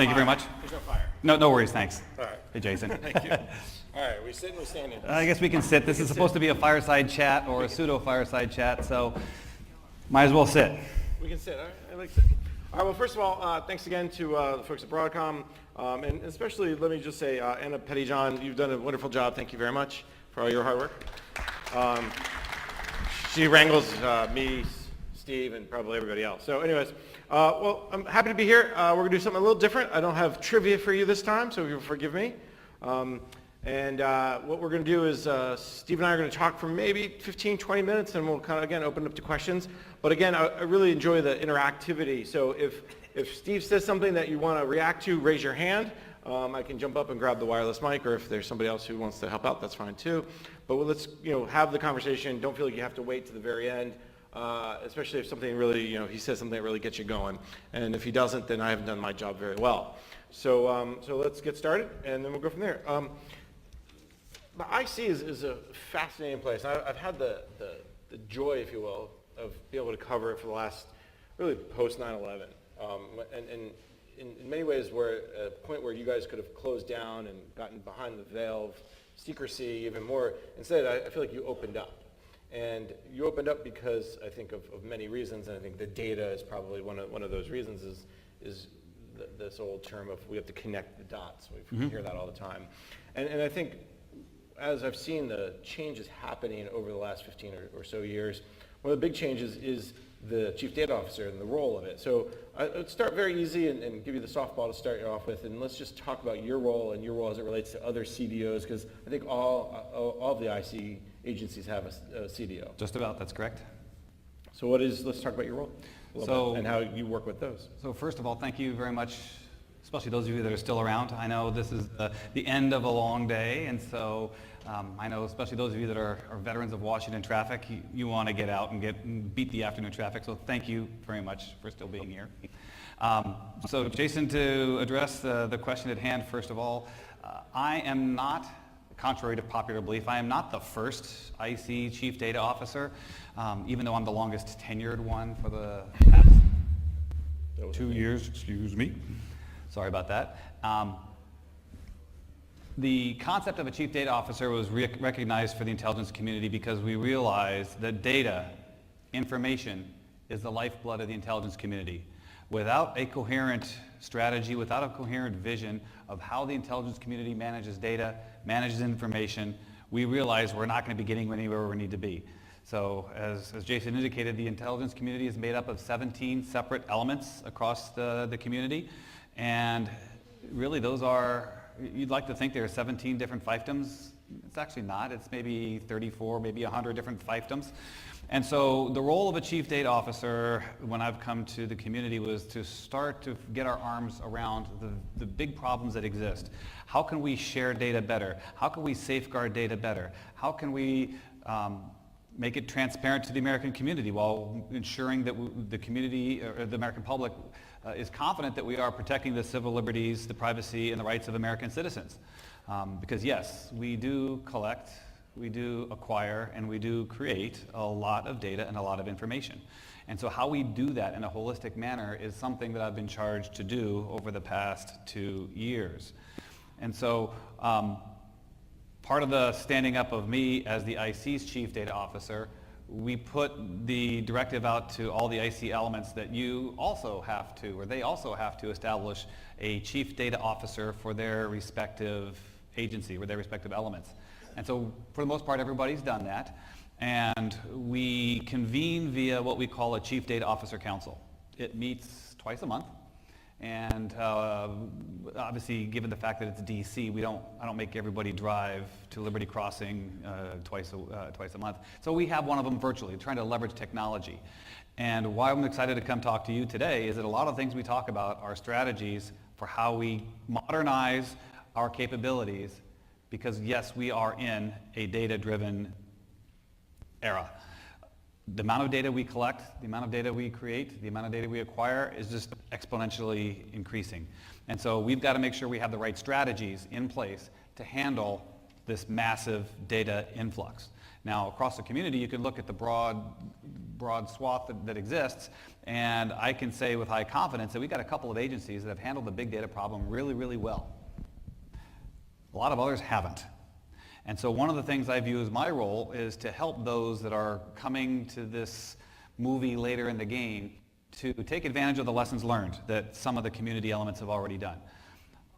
Thank you very much. There's no fire. No worries, thanks. All right. Hey, Jason. Thank you. All right, we sit and we stand in. I guess we can sit. This is supposed to be a fireside chat or a pseudo-fireside chat, so might as well sit. We can sit. All right, I like sitting. All right, well, first of all, thanks again to the folks at Broadcom, and especially, let me just say, Anna Pettyjohn, you've done a wonderful job. Thank you very much for all your hard work. She wrangles me, Steve, and probably everybody else. So anyways, well, I'm happy to be here. We're going to do something a little different. I don't have trivia for you this time, so you'll forgive me. And what we're going to do is Steve and I are going to talk for maybe 15, 20 minutes, and we'll kind of, again, open up to questions. But again, I really enjoy the interactivity. So if Steve says something that you want to react to, raise your hand. I can jump up and grab the wireless mic, or if there's somebody else who wants to help out, that's fine too. But let's have the conversation. Don't feel like you have to wait to the very end, especially if something really, he says something that really gets you going. And if he doesn't, then I haven't done my job very well. So let's get started, and then we'll go from there. The IC is a fascinating place. I've had the joy, if you will, of being able to cover it for the last, really post 9/11. And in many ways, we're at a point where you guys could have closed down and gotten behind the veil of secrecy even more. Instead, I feel like you opened up. And you opened up because, I think, of many reasons, and I think the data is probably one of those reasons, is this old term of we have to connect the dots. We hear that all the time. And I think, as I've seen the changes happening over the last 15 or so years, one of the big changes is the Chief Data Officer and the role of it. So let's start very easy and give you the softball to start you off with, and let's just talk about your role and your role as it relates to other CDOs, because I think all of the IC agencies have a CDO. Just about, that's correct. So let's talk about your role a little bit and how you work with those. So first of all, thank you very much, especially those of you that are still around. I know this is the end of a long day, and so I know especially those of you that are veterans of Washington traffic, you want to get out and beat the afternoon traffic, so thank you very much for still being here. So Jason, to address the question at hand, first of all, I am not, contrary to popular belief, I am not the first IC Chief Data Officer, even though I'm the longest tenured one for the past 2 years, excuse me. Sorry about that. The concept of a Chief Data Officer was recognized for the intelligence community because we realized that data, information, is the lifeblood of the intelligence community. Without a coherent strategy, without a coherent vision of how the intelligence community manages data, manages information, we realize we're not going to be getting anywhere we need to be. So as Jason indicated, the intelligence community is made up of 17 separate elements across the community. And really those are, you'd like to think there are 17 different fiefdoms. It's actually not. It's maybe 34, maybe 100 different fiefdoms. And so the role of a Chief Data Officer when I've come to the community was to start to get our arms around the big problems that exist. How can we share data better? How can we safeguard data better? How can we make it transparent to the American community while ensuring that the community, or the American public, is confident that we are protecting the civil liberties, the privacy, and the rights of American citizens. Because yes, we do collect, we do acquire, and we do create a lot of data and a lot of information. And so how we do that in a holistic manner is something that I've been charged to do over the past 2 years. And so part of the standing up of me as the IC's Chief Data Officer, we put the directive out to all the IC elements that you also have to, or they also have to establish a Chief Data Officer for their respective agency, or their respective elements. And so for the most part, everybody's done that. And we convene via what we call a Chief Data Officer Council. It meets twice a month. And obviously, given the fact that it's DC, I don't make everybody drive to Liberty Crossing twice a month. So we have one of them virtually, trying to leverage technology. And why I'm excited to come talk to you today is that a lot of things we talk about are strategies for how we modernize our capabilities, because yes, we are in a data-driven era. The amount of data we collect, the amount of data we create, the amount of data we acquire is just exponentially increasing. And so we've got to make sure we have the right strategies in place to handle this massive data influx. Now, across the community, you can look at the broad swath that exists, and I can say with high confidence that we've got a couple of agencies that have handled the big data problem really, really well. A lot of others haven't. And so one of the things I view as my role is to help those that are coming to this movie later in the game to take advantage of the lessons learned that some of the community elements have already done.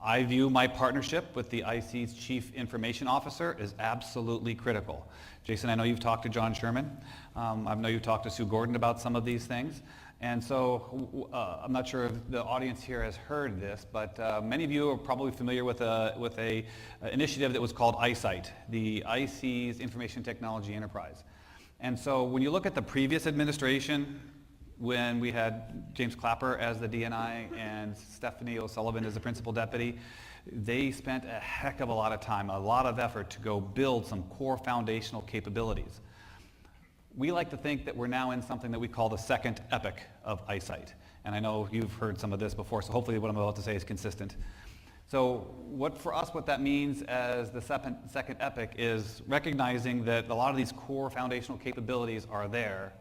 I view my partnership with the IC's Chief Information Officer as absolutely critical. Jason, I know you've talked to John Sherman. I know you've talked to Sue Gordon about some of these things. And so I'm not sure if the audience here has heard this, but many of you are probably familiar with a initiative that was called iSight, the IC's Information Technology Enterprise. And so when you look at the previous administration, when we had James Clapper as the DNI and Stephanie O'Sullivan as the principal deputy, they spent a heck of a lot of time, a lot of effort to go build some core foundational capabilities. We like to think that we're now in something that we call the second epoch of iSight. And I know you've heard some of this before, so hopefully what I'm about to say is consistent. So what that means as the second epoch is recognizing that a lot of these core foundational capabilities are there.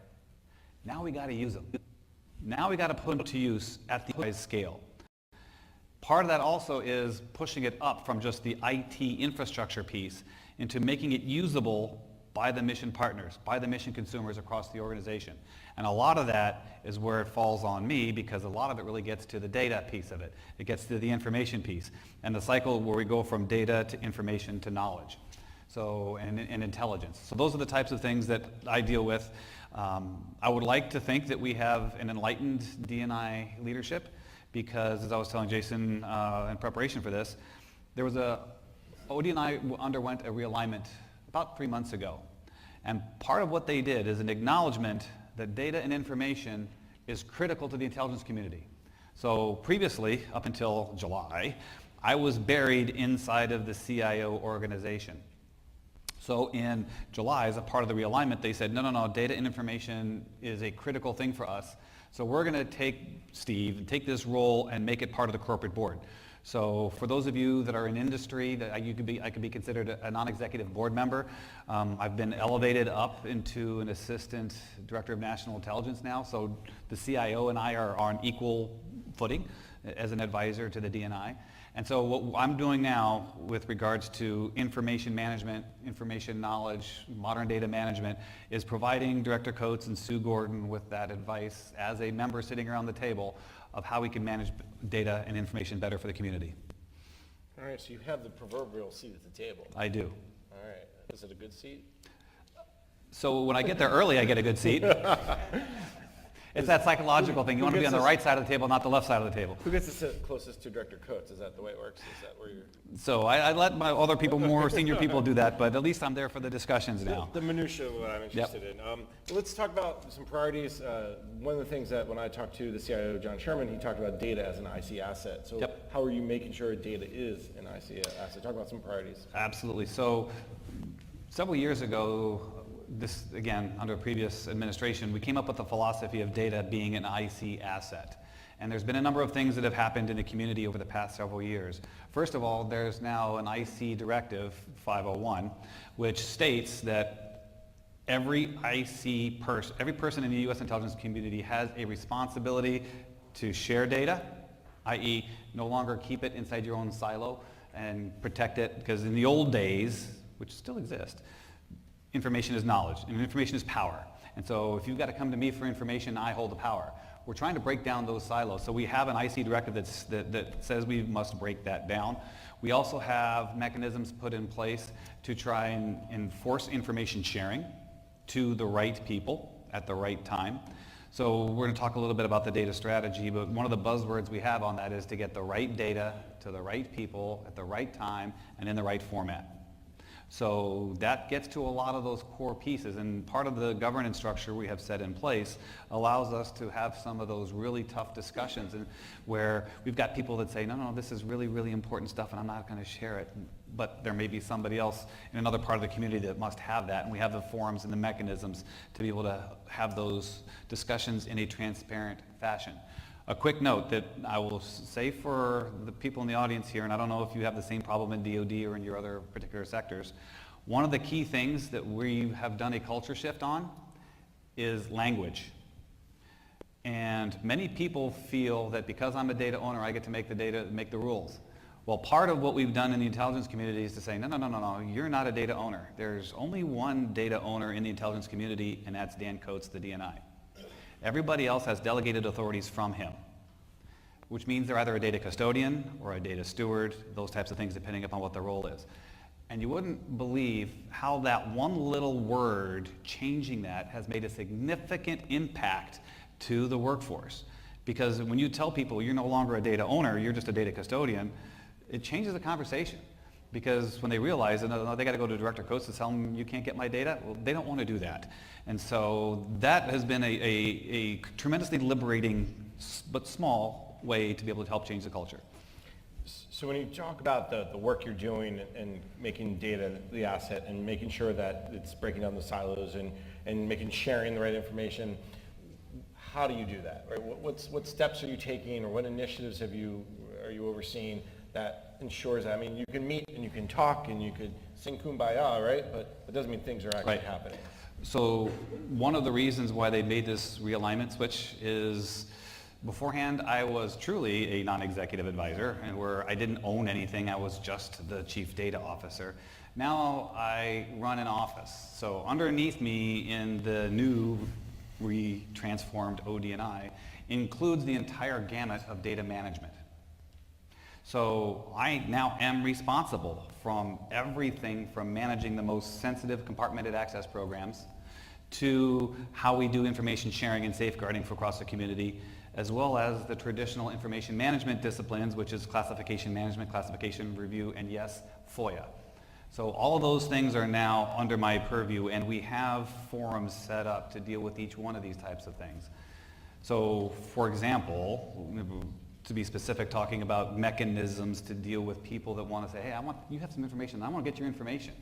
Now we got to use them. Now we got to put them to use at the enterprise scale. Part of that also is pushing it up from just the IT infrastructure piece into making it usable by the mission partners, by the mission consumers across the organization. And a lot of that is where it falls on me, because a lot of it really gets to the data piece of it. It gets to the information piece and the cycle where we go from data to information to knowledge. So, and intelligence. So those are the types of things that I deal with. I would like to think that we have an enlightened DNI leadership, because as I was telling Jason in preparation for this, there was ODNI underwent a realignment about 3 months ago. And part of what they did is an acknowledgement that data and information is critical to the intelligence community. So previously, up until July, I was buried inside of the CIO organization. So in July, as a part of the realignment, they said, no, data and information is a critical thing for us. So we're going to take Steve and take this role and make it part of the corporate board. So for those of you that are in industry, that I could be considered a non-executive board member. I've been elevated up into an assistant director of national intelligence now. So the CIO and I are on equal footing as an advisor to the DNI. And so what I'm doing now with regards to information management, information knowledge, modern data management, is providing Director Coates and Sue Gordon with that advice as a member sitting around the table of how we can manage data and information better for the community. All right, so you have the proverbial seat at the table. I do. All right, is it a good seat? So when I get there early, I get a good seat. It's that psychological thing. You want to be on the right side of the table, not the left side of the table. Who gets to sit closest to Director Coates? Is that the way it works? Is that where you're... So I let my other people, more senior people, do that, but at least I'm there for the discussions now. The minutia of what I'm interested in. Let's talk about some priorities. One of the things that when I talked to the CIO, John Sherman, he talked about data as an IC asset. So how are you making sure data is an IC asset? Talk about some priorities. Absolutely. So several years ago, this, again, under a previous administration, we came up with the philosophy of data being an IC asset. And there's been a number of things that have happened in the community over the past several years. First of all, there's now an IC Directive 501, which states that every person in the U.S. intelligence community has a responsibility to share data, i.e. no longer keep it inside your own silo and protect it, because in the old days, which still exist, information is knowledge, and information is power. And so if you've got to come to me for information, I hold the power. We're trying to break down those silos. So we have an IC directive that says we must break that down. We also have mechanisms put in place to try and enforce information sharing to the right people at the right time. So we're going to talk a little bit about the data strategy, but one of the buzzwords we have on that is to get the right data to the right people at the right time and in the right format. So that gets to a lot of those core pieces, and part of the governance structure we have set in place allows us to have some of those really tough discussions and where we've got people that say, no, this is really, really important stuff and I'm not going to share it. But there may be somebody else in another part of the community that must have that, and we have the forums and the mechanisms to be able to have those discussions in a transparent fashion. A quick note that I will say for the people in the audience here, and I don't know if you have the same problem in DoD or in your other particular sectors, One of the key things that we have done a culture shift on is language. And many people feel that because I'm a data owner, I get to make the rules. Well, part of what we've done in the intelligence community is to say, no, you're not a data owner. There's only one data owner in the intelligence community, and that's Dan Coates, the DNI. Everybody else has delegated authorities from him, which means they're either a data custodian or a data steward, those types of things, depending upon what their role is. And you wouldn't believe how that one little word, changing that, has made a significant impact to the workforce. Because when you tell people you're no longer a data owner, you're just a data custodian, it changes the conversation. Because when they realize that no, they got to go to Director Coates to tell them you can't get my data, well, they don't want to do that. And so that has been a tremendously liberating but small way to be able to help change the culture. So when you talk about the work you're doing and making data the asset and making sure that it's breaking down the silos and making sharing the right information, how do you do that? Right? What steps are you taking, or what initiatives are you overseeing that ensures that? I mean, you can meet and you can talk and you could sing kumbaya, right? But it doesn't mean things are actually happening. So one of the reasons why they made this realignment switch is beforehand I was truly a non-executive advisor, and where I didn't own anything, I was just the chief data officer. Now I run an office. So underneath me in the new transformed ODNI includes the entire gamut of data management. So I now am responsible from everything from managing the most sensitive compartmented access programs to how we do information sharing and safeguarding for across the community, as well as the traditional information management disciplines, which is classification management, classification review, and yes, FOIA. So all of those things are now under my purview, and we have forums set up to deal with each one of these types of things. So for example, to be specific, talking about mechanisms to deal with people that want to say, hey, you have some information, I want to get your information.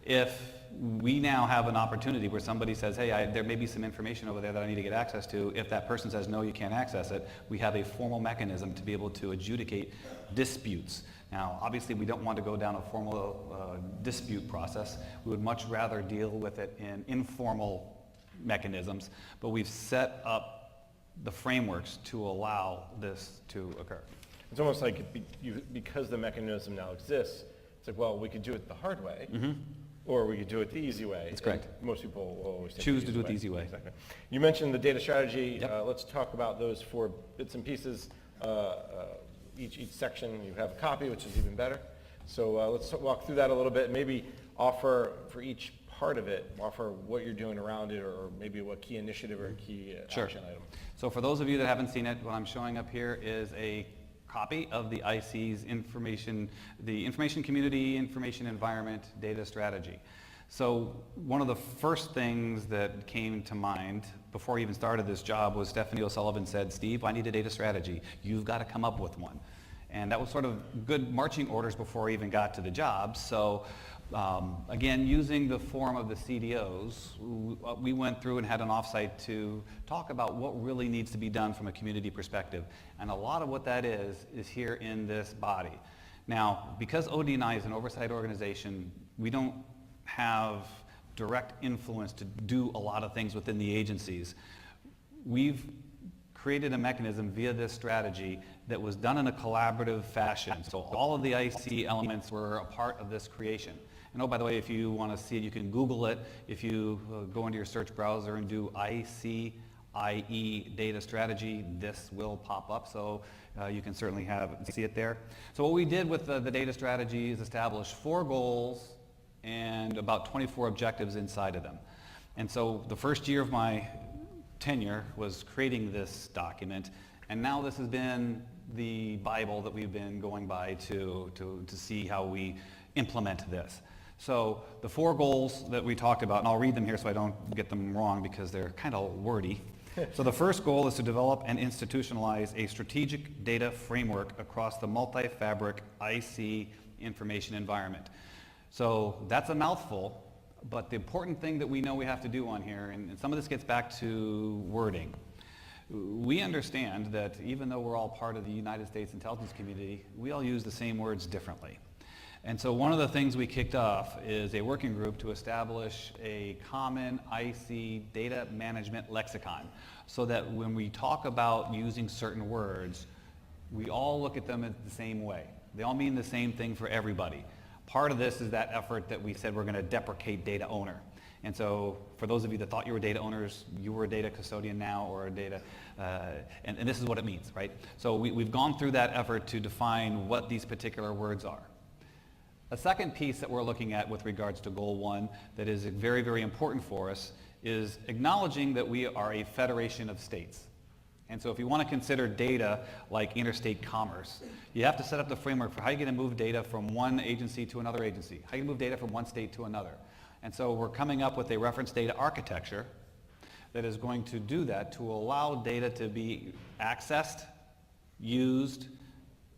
If we now have an opportunity where somebody says, hey, there may be some information over there that I need to get access to, if that person says, no, you can't access it, we have a formal mechanism to be able to adjudicate disputes. Now, obviously, we don't want to go down a formal dispute process. We would much rather deal with it in informal mechanisms, but we've set up the frameworks to allow this to occur. It's almost like because the mechanism now exists, it's like, well, we could do it the hard way, or we could do it the easy way. That's correct. Most people will always choose to do it the easy way. Exactly. You mentioned the data strategy. Yep. Let's talk about those 4 bits and pieces. Each section, you have a copy, which is even better. So let's walk through that a little bit. Maybe offer for each part of it, offer what you're doing around it, or maybe what key initiative or key action item. So for those of you that haven't seen it, what I'm showing up here is a copy of the IC's the Information Community, Information Environment Data Strategy. So one of the first things that came to mind before I even started this job was Stephanie O'Sullivan said, Steve, I need a data strategy. You've got to come up with one. And that was sort of good marching orders before I even got to the job. So again, using the forum of the CDOs, we went through and had an offsite to talk about what really needs to be done from a community perspective. And a lot of what that is here in this body. Now, because ODNI is an oversight organization, we don't have direct influence to do a lot of things within the agencies. We've created a mechanism via this strategy that was done in a collaborative fashion. So all of the IC elements were a part of this creation. And oh, by the way, if you want to see it, you can Google it. If you go into your search browser and do ICIE data strategy, this will pop up. So you can certainly see it there. So what we did with the data strategy is establish 4 goals and about 24 objectives inside of them. And so the first year of my tenure was creating this document, and now this has been the Bible that we've been going by to see how we implement this. So the 4 goals that we talked about, and I'll read them here so I don't get them wrong because they're kind of wordy. So the first goal is to develop and institutionalize a strategic data framework across the multi-fabric IC information environment. So that's a mouthful, but the important thing that we know we have to do on here, and some of this gets back to wording. We understand that even though we're all part of the United States intelligence community, we all use the same words differently. And so one of the things we kicked off is a working group to establish a common IC data management lexicon, so that when we talk about using certain words, we all look at them the same way. They all mean the same thing for everybody. Part of this is that effort that we said we're going to deprecate data owner. And so for those of you that thought you were data owners, you were a data custodian now, or a data, and this is what it means, right? So we've gone through that effort to define what these particular words are. A second piece that we're looking at with regards to Goal 1 that is very, very important for us is acknowledging that we are a federation of states. And so if you want to consider data like interstate commerce, you have to set up the framework for how you're going to move data from one agency to another agency, how you move data from one state to another. And so we're coming up with a reference data architecture that is going to do that, to allow data to be accessed, used,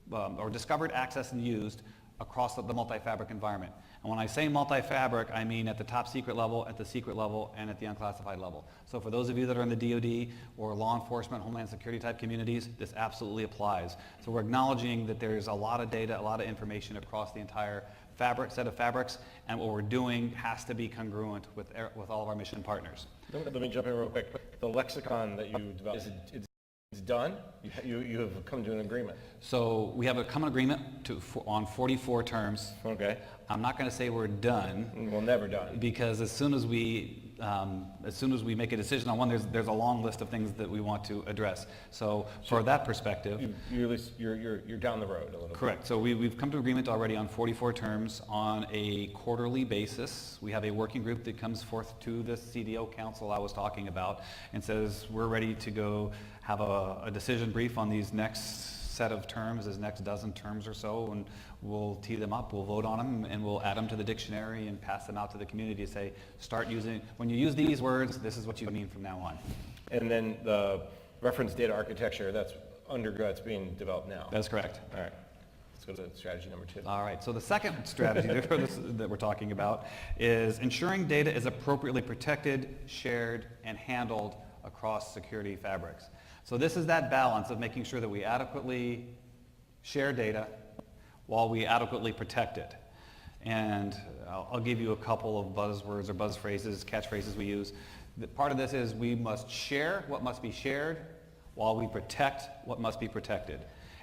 or discovered, accessed, and used across the multi-fabric environment. And when I say multi-fabric, I mean at the top secret level, at the secret level, and at the unclassified level. So for those of you that are in the DoD or law enforcement, homeland security type communities, this absolutely applies. So we're acknowledging that there's a lot of data, a lot of information across the entire set of fabrics, and what we're doing has to be congruent with all of our mission partners. Let me jump in real quick. The lexicon that you developed, it's done? You have come to an agreement? So we have a common agreement on 44 terms. Okay. I'm not going to say we're done. Well, never done. Because as soon as we make a decision on one, there's a long list of things that we want to address. So for that perspective, you're down the road a little bit. Correct. So we've come to agreement already on 44 terms on a quarterly basis. We have a working group that comes forth to the CDO council I was talking about and says we're ready to go have a decision brief on these next set of terms, this next dozen terms or so, and we'll tee them up, we'll vote on them, and we'll add them to the dictionary and pass them out to the community to say, start using, when you use these words, this is what you mean from now on. And then the reference data architecture, that's being developed now. That's correct. All right. Let's go to strategy number 2. All right, so the second strategy that we're talking about is ensuring data is appropriately protected, shared, and handled across security fabrics. So this is that balance of making sure that we adequately share data while we adequately protect it. And I'll give you a couple of buzzwords or buzz phrases, catchphrases we use. Part of this is we must share what must be shared while we protect what must be protected.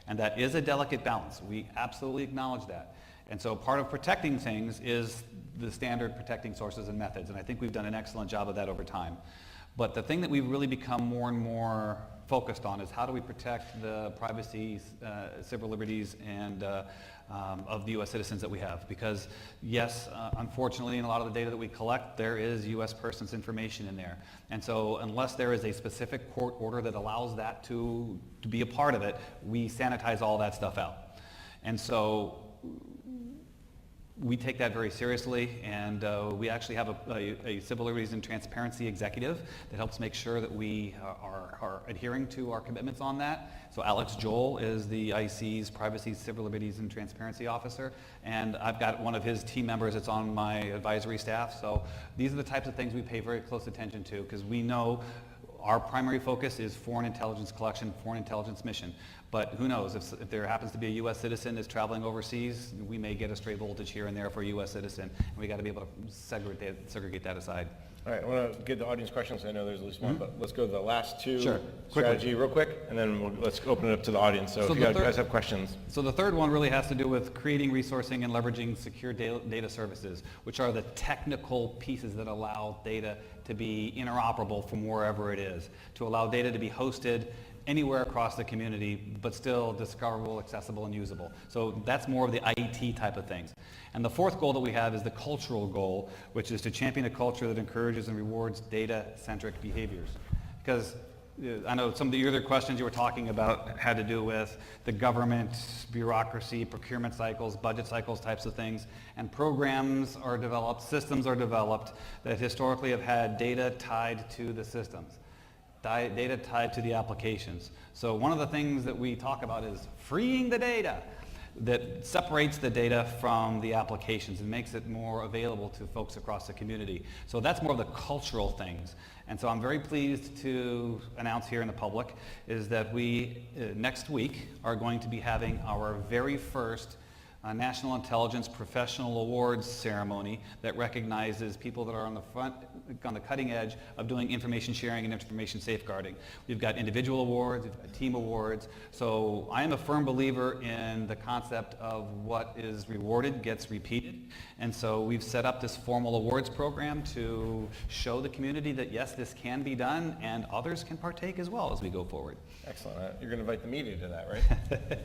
And that is a delicate balance. We absolutely acknowledge that. And so part of protecting things is the standard protecting sources and methods. And I think we've done an excellent job of that over time. But the thing that we've really become more and more focused on is how do we protect the privacy, civil liberties, and of the U.S. citizens that we have. Because yes, unfortunately, in a lot of the data that we collect, there is U.S. persons information in there. And so unless there is a specific court order that allows that to be a part of it, we sanitize all that stuff out. And so we take that very seriously, and we actually have a civil liberties and transparency executive that helps make sure that we are adhering to our commitments on that. So Alex Joel is the IC's Privacy, Civil Liberties, and Transparency Officer, and I've got one of his team members that's on my advisory staff. So these are the types of things we pay very close attention to, because we know our primary focus is foreign intelligence collection, foreign intelligence mission. But who knows, if there happens to be a U.S. citizen that's traveling overseas, we may get a stray voltage here and there for a U.S. citizen, and we got to be able to segregate that aside. All right, I want to give the audience questions. I know there's at least one, but let's go to the last two. Sure. Strategy real quick, and then let's open it up to the audience. So if you guys have questions. So the third one really has to do with creating, resourcing, and leveraging secure data services, which are the technical pieces that allow data to be interoperable from wherever it is, to allow data to be hosted anywhere across the community, but still discoverable, accessible, and usable. So that's more of the IT type of things. And the fourth goal that we have is the cultural goal, which is to champion a culture that encourages and rewards data-centric behaviors. Because I know some of the other questions you were talking about had to do with the government, bureaucracy, procurement cycles, budget cycles, types of things. And programs are developed, systems are developed that historically have had data tied to the systems. Data tied to the applications. So one of the things that we talk about is freeing the data that separates the data from the applications and makes it more available to folks across the community. So that's more of the cultural things. And so I'm very pleased to announce here in the public is that we, next week, are going to be having our very first a National Intelligence Professional Awards ceremony that recognizes people that are on the cutting edge of doing information sharing and information safeguarding. We've got individual awards, we've got team awards. So I am a firm believer in the concept of what is rewarded gets repeated. And so we've set up this formal awards program to show the community that yes, this can be done and others can partake as well as we go forward. Excellent. You're going to invite the media to that, right?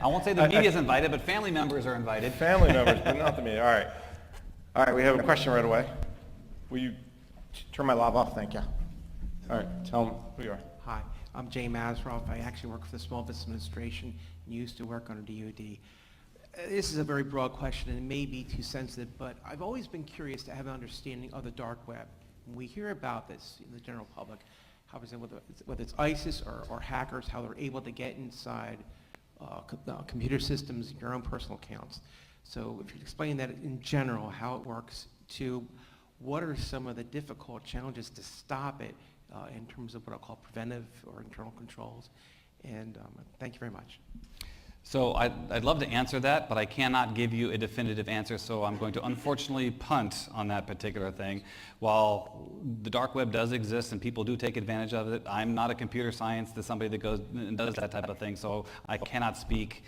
I won't say the media is invited, but family members are invited. Family members, but not the media. All right. All right, we have a question right away. Will you turn my lav off? Thank you. All right, tell them who you are. Hi, I'm Jay Mazroff. I actually work for the Small Business Administration and used to work under DOD. This is a very broad question and it may be too sensitive, but I've always been curious to have an understanding of the dark web. When we hear about this in the general public, how is it, whether it's ISIS or hackers, how they're able to get inside computer systems, your own personal accounts. So if you explain that in general, how it works, to what are some of the difficult challenges to stop it in terms of what I'll call preventive or internal controls. And thank you very much. So I'd love to answer that, but I cannot give you a definitive answer, so I'm going to unfortunately punt on that particular thing. While the dark web does exist and people do take advantage of it, I'm not a computer science to somebody that goes and does that type of thing, so I cannot speak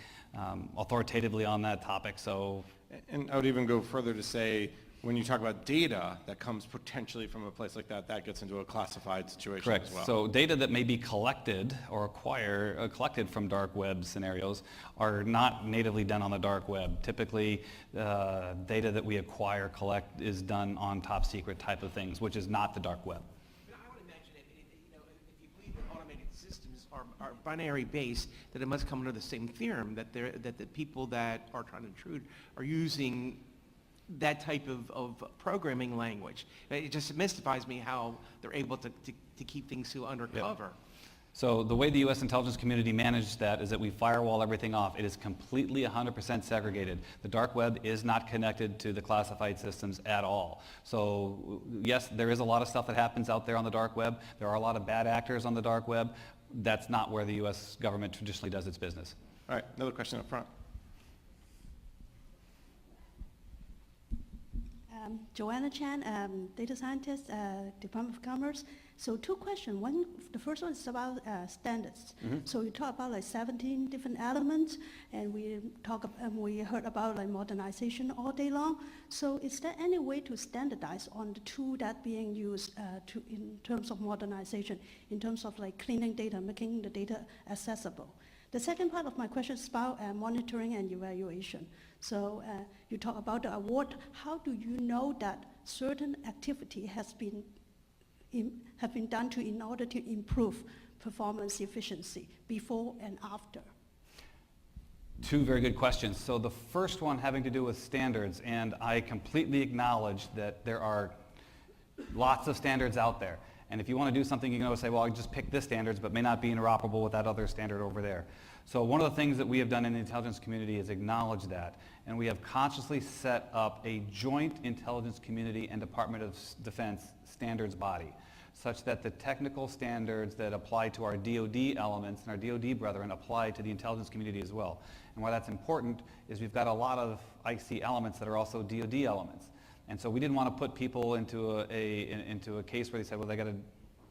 authoritatively on that topic. So, and I would even go further to say, when you talk about data that comes potentially from a place like that, that gets into a classified situation correct. as well. So data that may be collected or collected from dark web scenarios are not natively done on the dark web. Typically, data that we acquire, collect is done on top secret type of things, which is not the dark web. But I would imagine if you believe that automated systems are binary based, that it must come under the same theorem, that the people that are trying to intrude are using that type of programming language. It just mystifies me how they're able to keep things so undercover. Yep. So the way the U.S. intelligence community manages that is that we firewall everything off. It is completely 100% segregated. The dark web is not connected to the classified systems at all. So yes, there is a lot of stuff that happens out there on the dark web. There are a lot of bad actors on the dark web. That's not where the U.S. government traditionally does its business. All right, another question up front. Joanna Chan, data scientist, Department of Commerce. So two questions. The first one is about standards. Mm-hmm. So you talk about like 17 different elements, and we heard about like modernization all day long. So is there any way to standardize on the tool that being used in terms of modernization, in terms of like cleaning data, making the data accessible? The second part of my question is about monitoring and evaluation. So you talk about the award. How do you know that certain activity have been done in order to improve performance efficiency before and after? Two very good questions. So the first one having to do with standards, and I completely acknowledge that there are lots of standards out there. And if you want to do something, you can always say, well, I just pick this standards, but may not be interoperable with that other standard over there. So one of the things that we have done in the intelligence community is acknowledge that. And we have consciously set up a joint intelligence community and Department of Defense standards body, such that the technical standards that apply to our DoD elements and our DoD brethren apply to the intelligence community as well. And why that's important is we've got a lot of IC elements that are also DoD elements. And so we didn't want to put people into a case where they said, well, they got to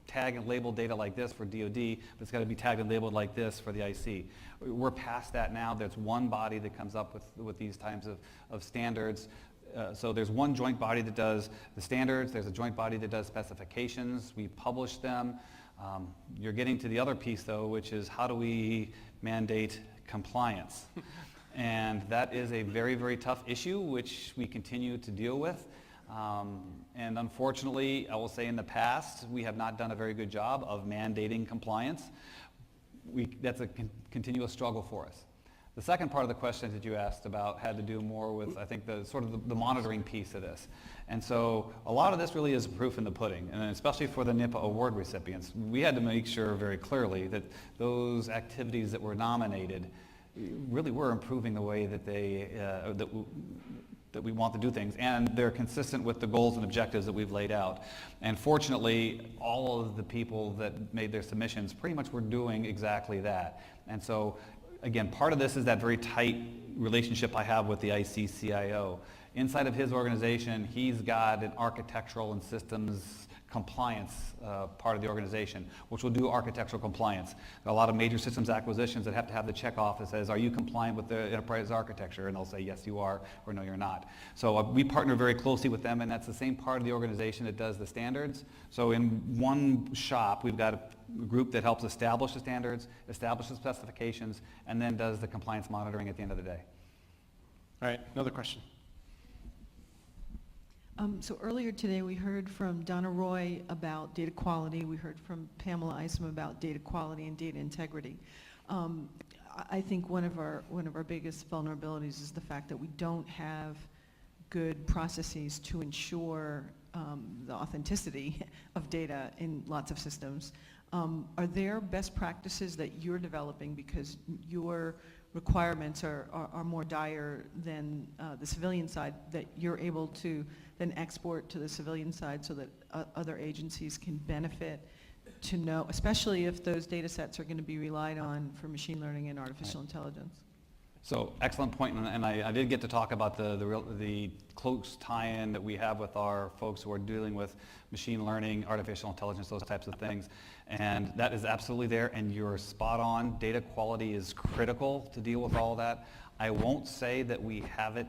tag and label data like this for DoD, but it's got to be tagged and labeled like this for the IC. We're past that now. There's one body that comes up with these types of standards. So there's one joint body that does the standards. There's a joint body that does specifications. We publish them. You're getting to the other piece, though, which is how do we mandate compliance? And that is a very, very tough issue, which we continue to deal with. And unfortunately, I will say in the past, we have not done a very good job of mandating compliance. That's a continuous struggle for us. The second part of the question that you asked about had to do more with, I think, the monitoring piece of this. And so a lot of this really is proof in the pudding, and especially for the NIPA award recipients. We had to make sure very clearly that those activities that were nominated really were improving the way that that we want to do things, and they're consistent with the goals and objectives that we've laid out. And fortunately, all of the people that made their submissions pretty much were doing exactly that. And so Again, part of this is that very tight relationship I have with the ICCIO. Inside of his organization, he's got an architectural and systems compliance part of the organization, which will do architectural compliance. There are a lot of major systems acquisitions that have to have the checkoff that says, are you compliant with the enterprise architecture? And they'll say, yes, you are, or no, you're not. So we partner very closely with them, and that's the same part of the organization that does the standards. So in one shop, we've got a group that helps establish the standards, establish the specifications, and then does the compliance monitoring at the end of the day. All right, another question. So earlier today, we heard from Donna Roy about data quality. We heard from Pamela Isom about data quality and data integrity. I think one of our biggest vulnerabilities is the fact that we don't have good processes to ensure the authenticity of data in lots of systems. Are there best practices that you're developing because your requirements are more dire than the civilian side that you're able to then export to the civilian side so that other agencies can benefit to know, especially if those data sets are going to be relied on for machine learning and artificial intelligence? So excellent point, and I did get to talk about the close tie-in that we have with our folks who are dealing with machine learning, artificial intelligence, those types of things, and that is absolutely there, and you're spot on. Data quality is critical to deal with all of that. I won't say that we have it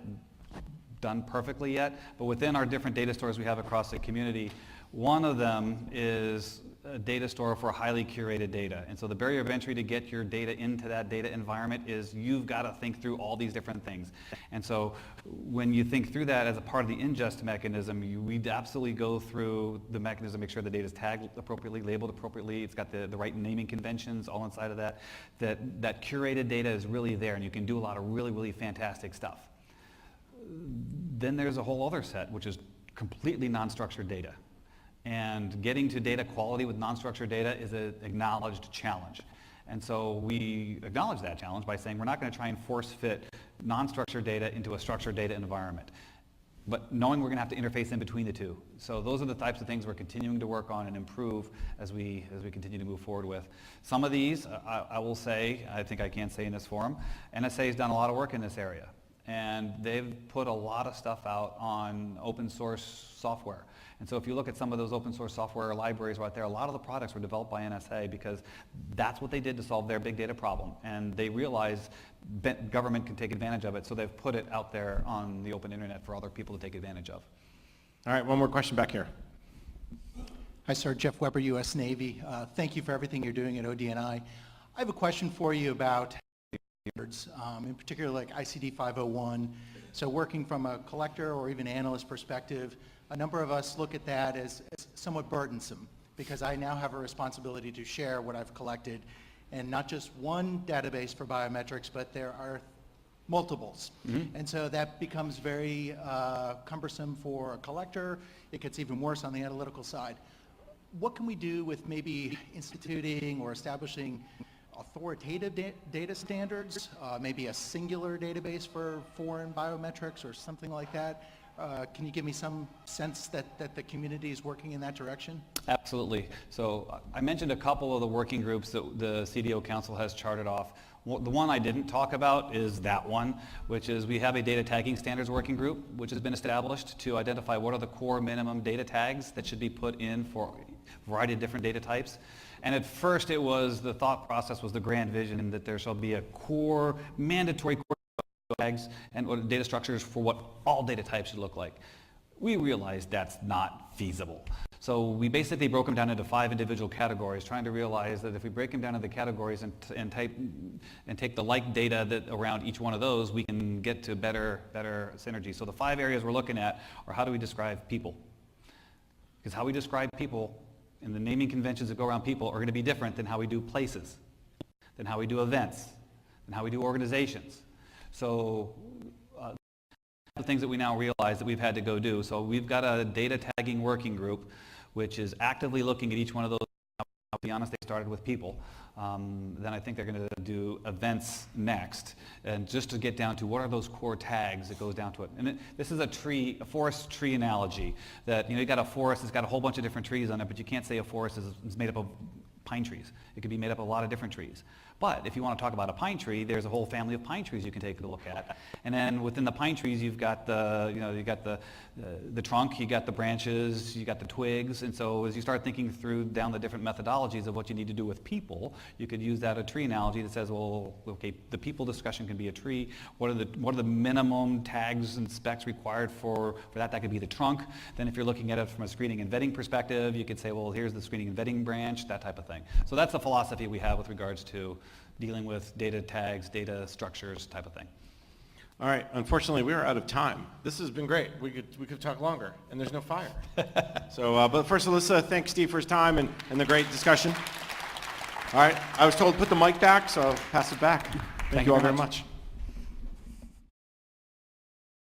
done perfectly yet, but within our different data stores we have across the community, one of them is a data store for highly curated data. And so the barrier of entry to get your data into that data environment is you've got to think through all these different things. And so when you think through that as a part of the ingest mechanism, we absolutely go through the mechanism, make sure the data is tagged appropriately, labeled appropriately, it's got the right naming conventions all inside of that. That curated data is really there, and you can do a lot of really, really fantastic stuff. Then there's a whole other set, which is completely non-structured data. And getting to data quality with non-structured data is an acknowledged challenge. And so we acknowledge that challenge by saying we're not going to try and force fit non-structured data into a structured data environment, but knowing we're going to have to interface in between the two. So those are the types of things we're continuing to work on and improve as we continue to move forward with. Some of these, I will say, I think I can say in this forum, NSA has done a lot of work in this area. And they've put a lot of stuff out on open source software. And so if you look at some of those open source software libraries right there, a lot of the products were developed by NSA because that's what they did to solve their big data problem. And they realized government can take advantage of it, so they've put it out there on the open internet for other people to take advantage of. All right, one more question back here. Hi, sir. Jeff Weber, U.S. Navy. Thank you for everything you're doing at ODNI. I have a question for you about standards, in particular like ICD 501. So working from a collector or even analyst perspective, a number of us look at that as somewhat burdensome because I now have a responsibility to share what I've collected, and not just one database for biometrics, but there are multiples. Mm-hmm. And so that becomes very cumbersome for a collector. It gets even worse on the analytical side. What can we do with maybe instituting or establishing authoritative data standards, maybe a singular database for foreign biometrics or something like that? Can you give me some sense that the community is working in that direction? Absolutely. So I mentioned a couple of the working groups that the CDO Council has charted off. The one I didn't talk about is that one, which is we have a data tagging standards working group, which has been established to identify what are the core minimum data tags that should be put in for a variety of different data types. And at first the thought process was the grand vision that there shall be a core, mandatory core tags and data structures for what all data types should look like. We realized that's not feasible. So we basically broke them down into 5 individual categories, trying to realize that if we break them down into categories and take the like data that around each one of those, we can get to better synergy. So the 5 areas we're looking at are how do we describe people? Because how we describe people and the naming conventions that go around people are going to be different than how we do places, than how we do events, than how we do organizations. So the things that we now realize that we've had to go do. So we've got a data tagging working group which is actively looking at each one of those. I'll be honest, they started with people. Then I think they're going to do events next, and just to get down to what are those core tags that goes down to it. And this is a forest tree analogy that, you got a forest that's got a whole bunch of different trees on it, but you can't say a forest is made up of pine trees. It could be made up of a lot of different trees. But if you want to talk about a pine tree, there's a whole family of pine trees you can take a look at. And then within the pine trees, you've got the trunk, you got the branches, you got the twigs. And so as you start thinking through down the different methodologies of what you need to do with people, you could use that a tree analogy that says, well, okay, the people discussion can be a tree. What are the minimum tags and specs required for that? That could be the trunk. Then if you're looking at it from a screening and vetting perspective, you could say, well, here's the screening and vetting branch, that type of thing. So that's the philosophy we have with regards to dealing with data tags, data structures, type of thing. All right, unfortunately, we are out of time. This has been great. We could talk longer, and there's no fire. So, but first, let's thank Steve for his time and the great discussion. All right, I was told to put the mic back, so I'll pass it back. Thank you all very much.